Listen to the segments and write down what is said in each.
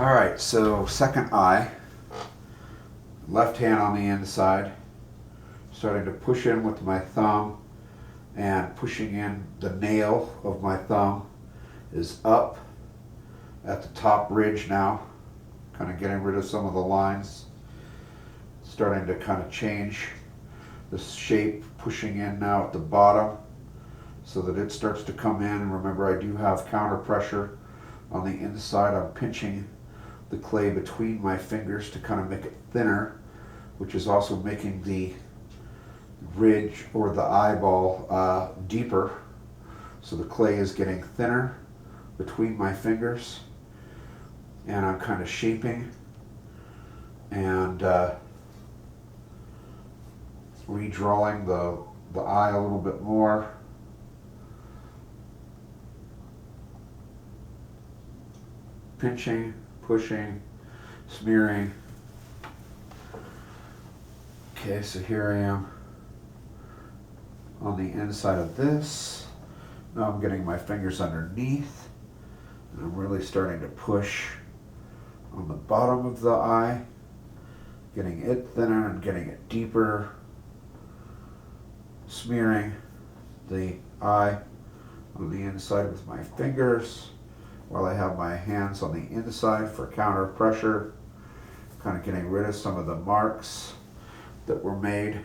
All right, so second eye, left hand on the inside, starting to push in with my thumb and pushing in the nail of my thumb is up at the top ridge now, kind of getting rid of some of the lines, starting to kind of change the shape, pushing in now at the bottom so that it starts to come in. And remember, I do have counter pressure on the inside. I'm pinching the clay between my fingers to kind of make it thinner, which is also making the ridge or the eyeball deeper. So the clay is getting thinner between my fingers, and I'm kind of shaping and redrawing the eye a little bit more. Pinching, pushing, smearing. Okay, so here I am on the inside of this. Now I'm getting my fingers underneath, and I'm really starting to push on the bottom of the eye, getting it thinner and getting it deeper, smearing the eye on the inside with my fingers while I have my hands on the inside for counter pressure, kind of getting rid of some of the marks that were made.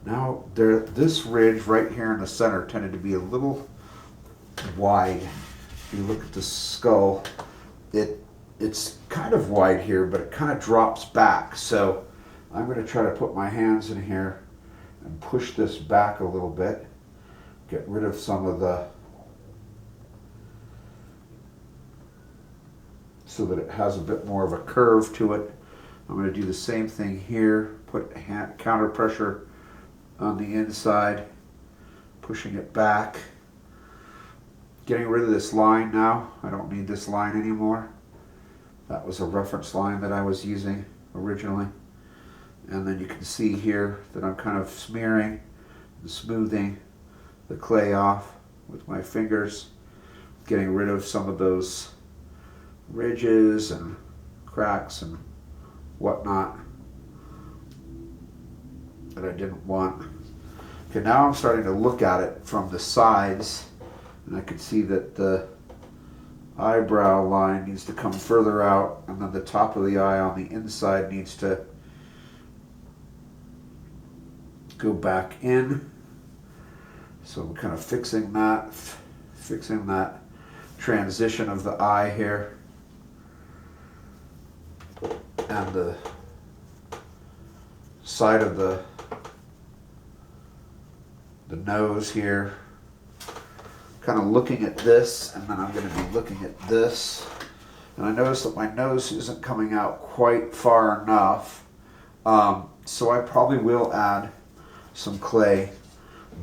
Now this ridge right here in the center tended to be a little wide. If you look at the skull, it's kind of wide here, but it kind of drops back. So I'm going to try to put my hands in here and push this back a little bit, get rid of some of so that it has a bit more of a curve to it. I'm going to do the same thing here, put counter pressure on the inside, pushing it back, getting rid of this line now. I don't need this line anymore. That was a reference line that I was using originally. And then you can see here that I'm kind of smearing and smoothing the clay off with my fingers, getting rid of some of those ridges and cracks and whatnot that I didn't want. Okay, now I'm starting to look at it from the sides, and I can see that the eyebrow line needs to come further out, and then the top of the eye on the inside needs to go back in. So I'm kind of fixing that transition of the eye here, and the side of the nose here. Kind of looking at this, and then I'm going to be looking at this. And I notice that my nose isn't coming out quite far enough. So I probably will add some clay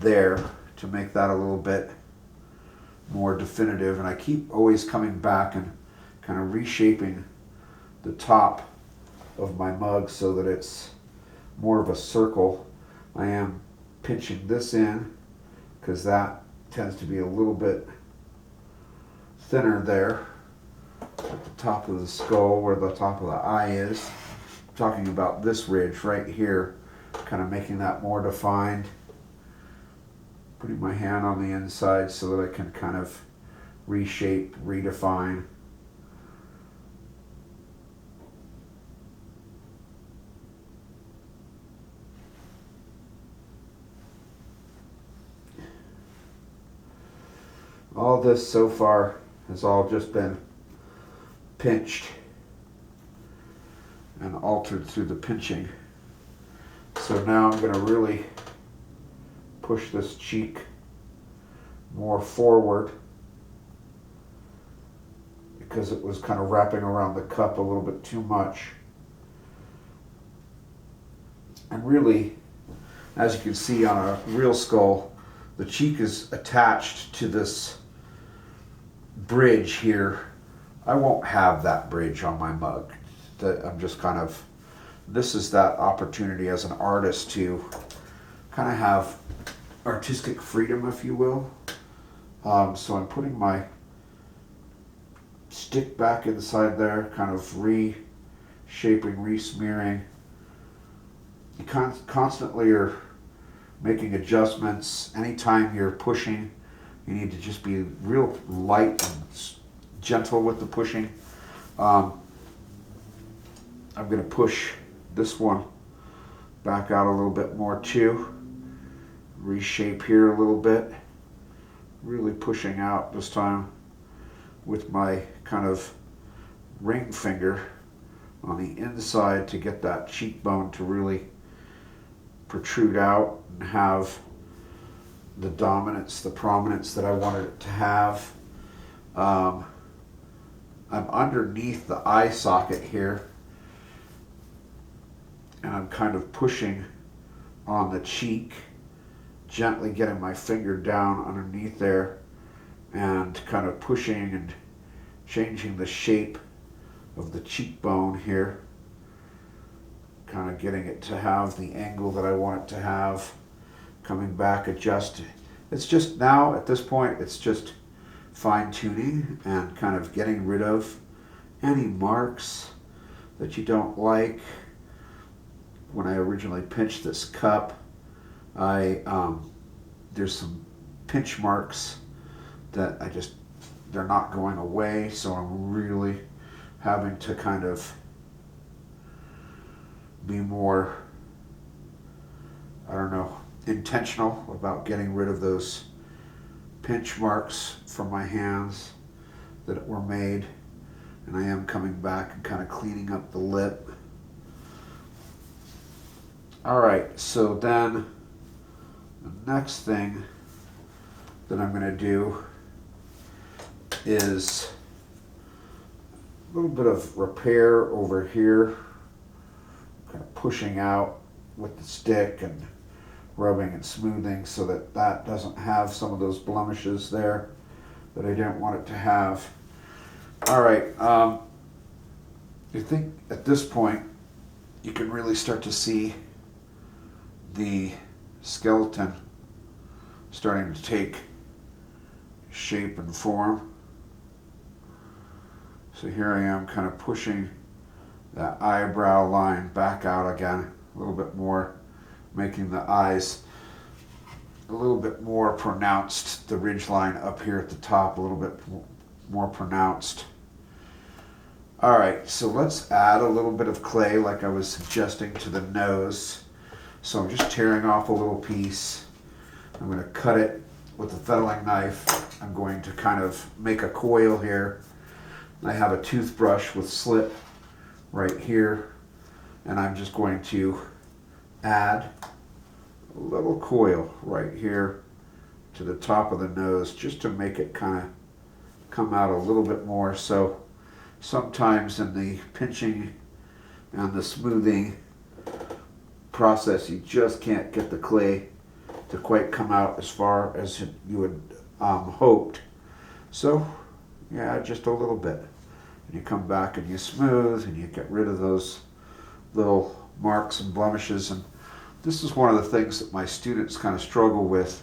there to make that a little bit more definitive. And I keep always coming back and kind of reshaping the top of my mug so that it's more of a circle. I am pinching this in because that tends to be a little bit thinner there at the top of the skull where the top of the eye is. I'm talking about this ridge right here, kind of making that more defined. Putting my hand on the inside so that I can kind of reshape, redefine. All this so far has all just been pinched and altered through the pinching. So now I'm going to really push this cheek more forward because it was kind of wrapping around the cup a little bit too much. And really, as you can see on a real skull, the cheek is attached to this bridge here. I won't have that bridge on my mug. I'm just kind of, this is that opportunity as an artist to kind of have artistic freedom, if you will. So I'm putting my stick back inside there, kind of reshaping, resmearing. You constantly are making adjustments. Anytime you're pushing, you need to just be real light and gentle with the pushing. I'm going to push this one back out a little bit more too. Reshape here a little bit. Really pushing out this time with my kind of ring finger on the inside to get that cheekbone to really protrude out and have the dominance, the prominence that I wanted it to have. I'm underneath the eye socket here, and I'm kind of pushing on the cheek, gently getting my finger down underneath there and kind of pushing and changing the shape of the cheekbone here, kind of getting it to have the angle that I want it to have, coming back, adjust. It's just now, at this point, it's just fine tuning and kind of getting rid of any marks that you don't like. When I originally pinched this cup, there's some pinch marks that they're not going away, so I'm really having to kind of be more, I don't know, intentional about getting rid of those pinch marks from my hands that were made. And I am coming back and kind of cleaning up the lip. All right, so then the next thing that I'm going to do is a little bit of repair over here, kind of pushing out with the stick and rubbing and smoothing so that that doesn't have some of those blemishes there that I didn't want it to have. All right, I think at this point you can really start to see the skeleton starting to take shape and form. So here I am kind of pushing that eyebrow line back out again a little bit more, making the eyes a little bit more pronounced, the ridge line up here at the top a little bit more pronounced. All right, so let's add a little bit of clay like I was suggesting to the nose. So I'm just tearing off a little piece. I'm going to cut it with a fettling knife. I'm going to kind of make a coil here. I have a toothbrush with slip right here, and I'm just going to add a little coil right here to the top of the nose just to make it kind of come out a little bit more. So sometimes in the pinching and the smoothing process, you just can't get the clay to quite come out as far as you would hoped. So yeah, just a little bit. And you come back and you smooth and you get rid of those little marks and blemishes. And this is one of the things that my students kind of struggle with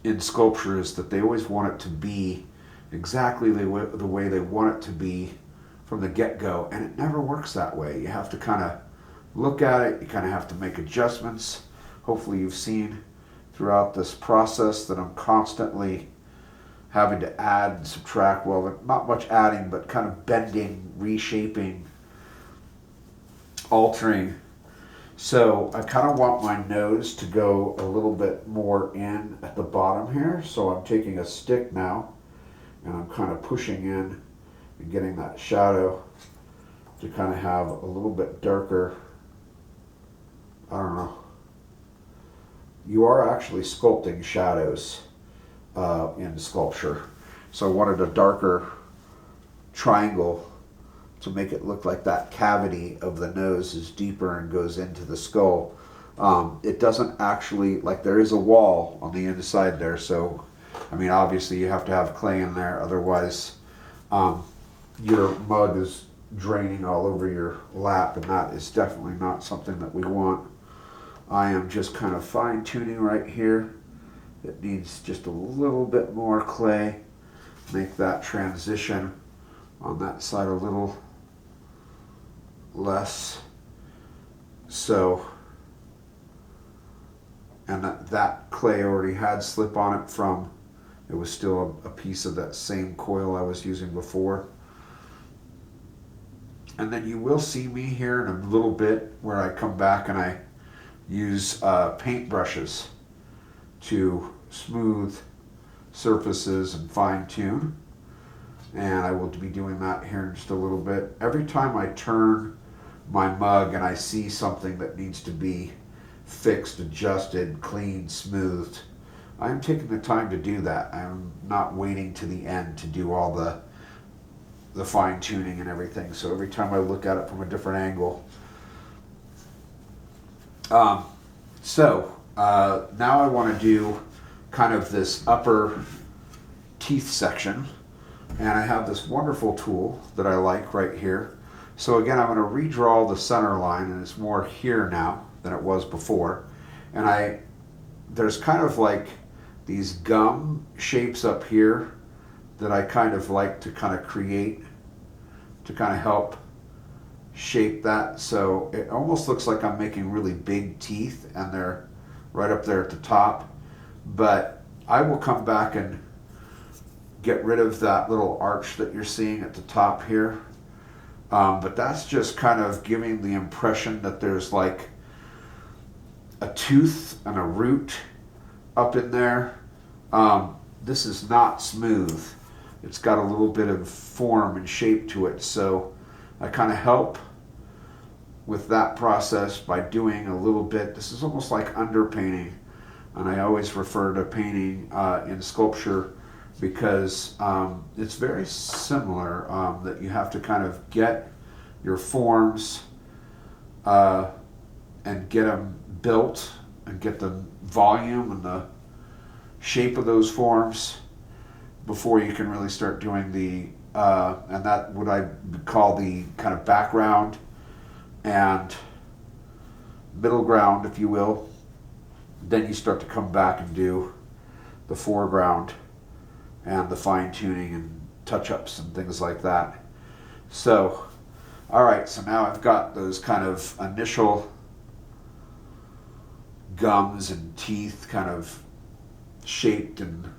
in sculpture, is that they always want it to be exactly the way they want it to be from the get-go, and it never works that way. You have to kind of look at it, you kind of have to make adjustments. Hopefully you've seen throughout this process that I'm constantly having to add and subtract. Well, not much adding, but kind of bending, reshaping, altering. So I kind of want my nose to go a little bit more in at the bottom here. So I'm taking a stick now and I'm kind of pushing in and getting that shadow to kind of have a little bit darker, I don't know. You are actually sculpting shadows in sculpture. So I wanted a darker triangle to make it look like that cavity of the nose is deeper and goes into the skull. It doesn't actually, like, there is a wall on the inside there, so I mean obviously you have to have clay in there, otherwise your mud is draining all over your lap, and that is definitely not something that we want. I am just kind of fine tuning right here. It needs just a little bit more clay. make that transition on that side a little less. So, and that clay already had slip on it from, it was still a piece of that same coil I was using before. And then you will see me here in a little bit where I come back and I use paint brushes to smooth surfaces and fine tune. And I will be doing that here in just a little bit. Every time I turn my mug and I see something that needs to be fixed, adjusted, cleaned, smoothed, I'm taking the time to do that. I'm not waiting to the end to do all the fine tuning and everything. So every time I look at it from a different angle. Now I want to do kind of this upper teeth section, and I have this wonderful tool that I like right here. So again, I'm going to redraw the center line, and it's more here now than it was before. And there's kind of like these gum shapes up here that I kind of like to kind of create to kind of help shape that. So it almost looks like I'm making really big teeth, and they're right up there at the top. But I will come back and get rid of that little arch that you're seeing at the top here. But that's just kind of giving the impression that there's like a tooth and a root up in there. This is not smooth. It's got a little bit of form and shape to it. So I kind of help with that process by doing a little bit. This is almost like underpainting. And I always refer to painting in sculpture because it's very similar, that you have to kind of get your forms and get them built and get the volume and the shape of those forms before you can really start doing the, and that what I call the kind of background and middle ground, if you will. Then you start to come back and do the foreground and the fine tuning and touch-ups and things like that. So, all right, so now I've got those kind of initial gums and teeth kind of shaped and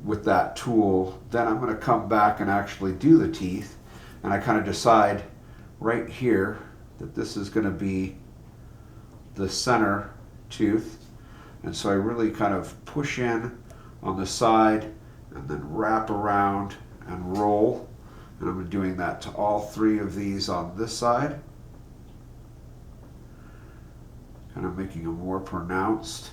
with that tool. Then I'm going to come back and actually do the teeth, and I kind of decide right here that this is going to be the center tooth, and so I really kind of push in on the side and then wrap around and roll, and I'm doing that to all three of these on this side, kind of making them more pronounced.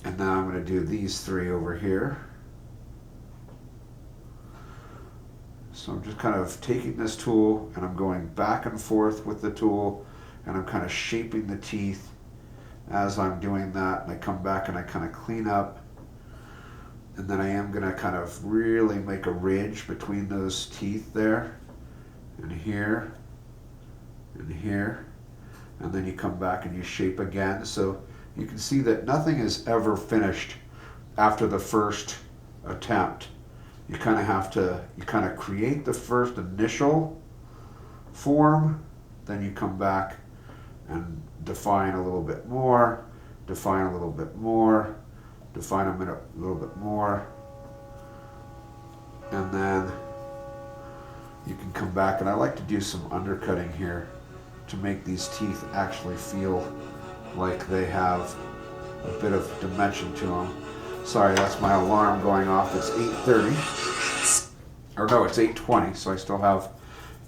And now I'm going to do these three over here. So I'm just kind of taking this tool and I'm going back and forth with the tool, and I'm kind of shaping the teeth as I'm doing that. And I come back and I kind of clean up, and then I am going to kind of really make a ridge between those teeth there and here and here, and then you come back and you shape again. So you can see that nothing is ever finished after the first attempt. You kind of have to, you kind of create the first initial form, then you come back and define a little bit more, define a little bit more, define them a little bit more, and then you can come back. And I like to do some undercutting here to make these teeth actually feel like they have a bit of dimension to them. Sorry, that's my alarm going off. It's 8:30. Or no, it's 8:20, so I still have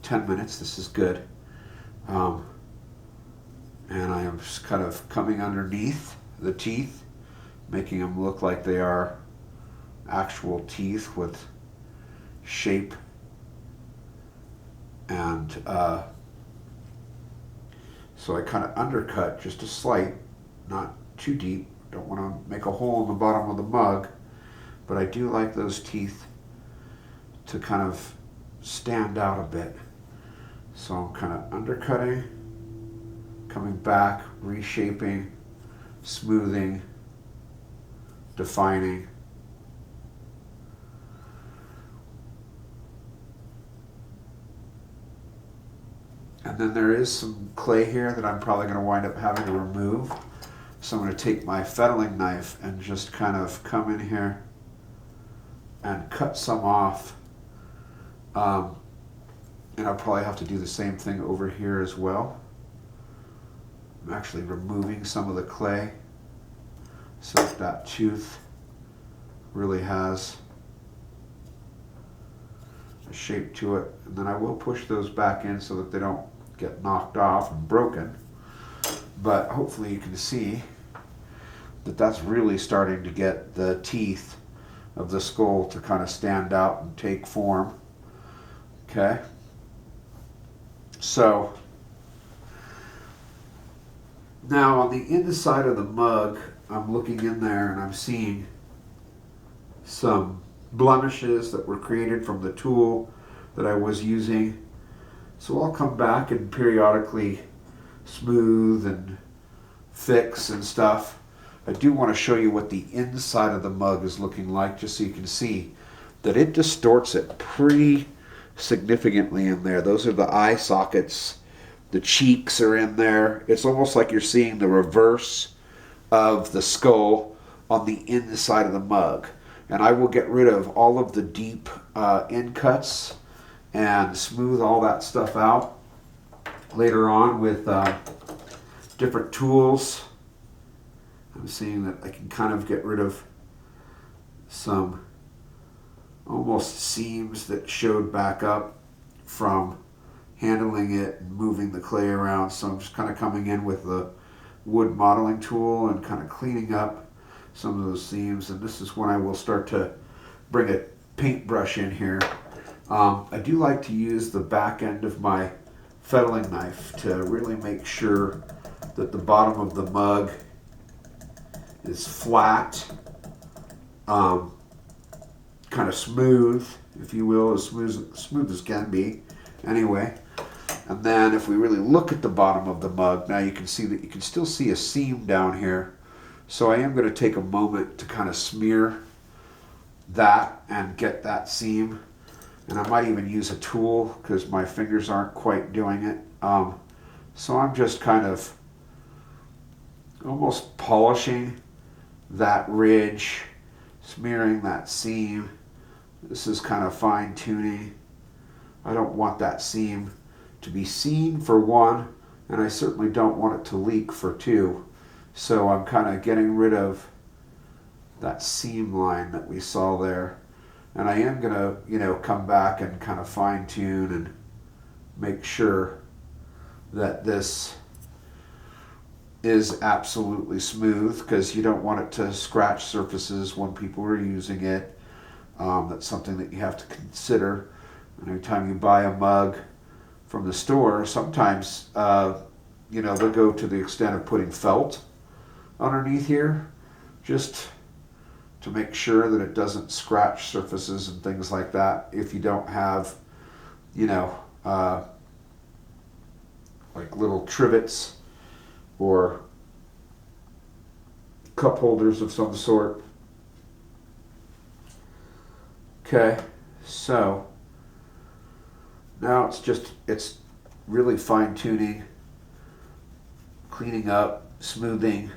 10 minutes. This is good. And I am just kind of coming underneath the teeth, making them look like they are actual teeth with shape. And so I kind of undercut just a slight, not too deep. Don't want to make a hole in the bottom of the mug, but I do like those teeth to kind of stand out a bit. So I'm kind of undercutting, coming back, reshaping, smoothing, defining. And then there is some clay here that I'm probably going to wind up having to remove. So I'm going to take my fettling knife and just kind of come in here and cut some off. And I'll probably have to do the same thing over here as well. I'm actually removing some of the clay so that tooth really has a shape to it. And then I will push those back in so that they don't get knocked off and broken. But hopefully you can see that that's really starting to get the teeth of the skull to kind of stand out and take form. Okay. So now on the inside of the mug, I'm looking in there and I'm seeing some blemishes that were created from the tool that I was using. So I'll come back and periodically smooth and fix and stuff. I do want to show you what the inside of the mug is looking like, just so you can see that it distorts it pretty significantly in there. Those are the eye sockets. The cheeks are in there. It's almost like you're seeing the reverse of the skull on the inside of the mug. And I will get rid of all of the deep end cuts and smooth all that stuff out later on with different tools. I'm seeing that I can kind of get rid of some almost seams that showed back up from handling it and moving the clay around. So I'm just kind of coming in with the wood modeling tool and kind of cleaning up some of those seams. And this is when I will start to bring a paintbrush in here. I do like to use the back end of my fettling knife to really make sure that the bottom of the mug is flat, kind of smooth, if you will, as smooth as can be anyway. And then if we really look at the bottom of the mug, now you can see that you can still see a seam down here. So I am going to take a moment to kind of smear that and get that seam. And I might even use a tool because my fingers aren't quite doing it. So I'm just kind of almost polishing that ridge, smearing that seam. This is kind of fine tuning. I don't want that seam to be seen for one, and I certainly don't want it to leak for two. So I'm kind of getting rid of that seam line that we saw there. And I am going to, come back and kind of fine tune and make sure that this is absolutely smooth, because you don't want it to scratch surfaces when people are using it. That's something that you have to consider. And every time you buy a mug from the store, sometimes, they'll go to the extent of putting felt underneath here, just to make sure that it doesn't scratch surfaces and things like that if you don't have, like little trivets or cup holders of some sort. Okay, so now it's really fine tuning, cleaning up, smoothing.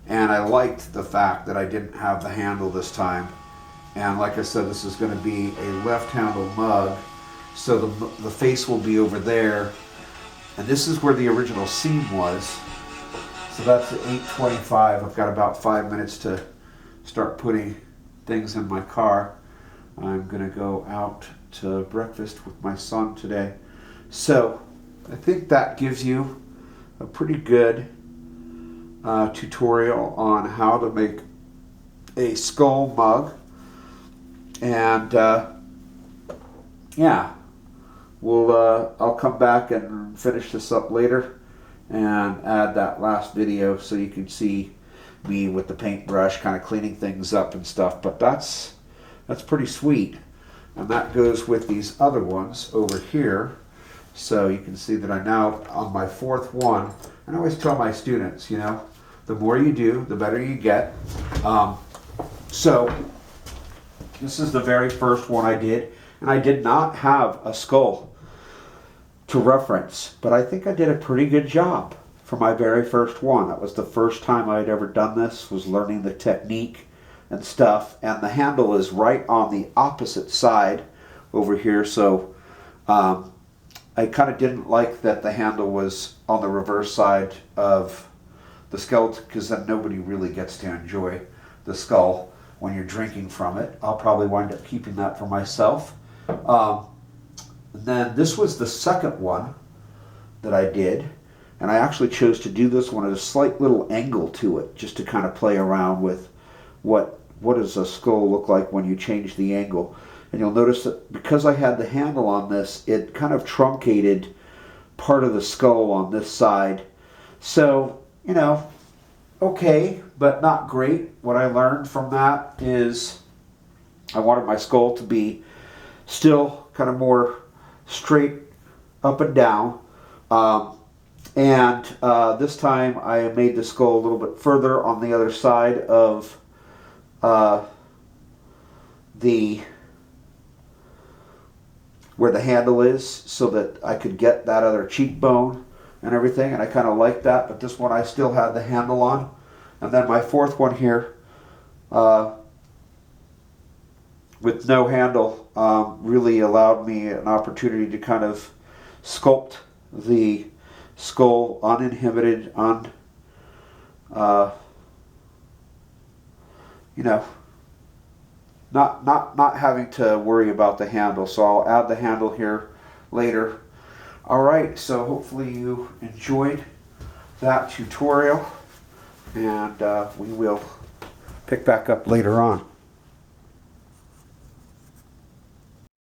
And I liked the fact that I didn't have the handle this time. And like I said, this is going to be a left handle mug. So the face will be over there. And this is where the original seam was. So that's at 8:25. I've got about 5 minutes to start putting things in my car. I'm going to go out to breakfast with my son today. So I think that gives you a pretty good tutorial on how to make a skull mug. And I'll come back and finish this up later and add that last video so you can see me with the paintbrush kind of cleaning things up and stuff. But that's pretty sweet, and that goes with these other ones over here. So you can see that I'm now on my fourth one. And I always tell my students, the more you do, the better you get. So this is the very first one I did, and I did not have a skull to reference, but I think I did a pretty good job for my very first one. That was the first time I had ever done this, was learning the technique and stuff, and the handle is right on the opposite side over here, so I kind of didn't like that the handle was on the reverse side of the skeleton, because then nobody really gets to enjoy the skull when you're drinking from it. I'll probably wind up keeping that for myself. Then this was the second one that I did, and I actually chose to do this one at a slight little angle to it, just to kind of play around with what does a skull look like when you change the angle. And you'll notice that because I had the handle on this, it kind of truncated part of the skull on this side. So, you know, okay, but not great. What I learned from that is I wanted my skull to be still kind of more straight up and down. This time I made the skull a little bit further on the other side of where the handle is, so that I could get that other cheekbone and everything, and I kind of liked that, but this one I still had the handle on. And then my fourth one here, with no handle, really allowed me an opportunity to kind of sculpt the skull uninhibited, you know, not having to worry about the handle. So I'll add the handle here later. All right, so hopefully you enjoyed that tutorial, and we will pick back up later on.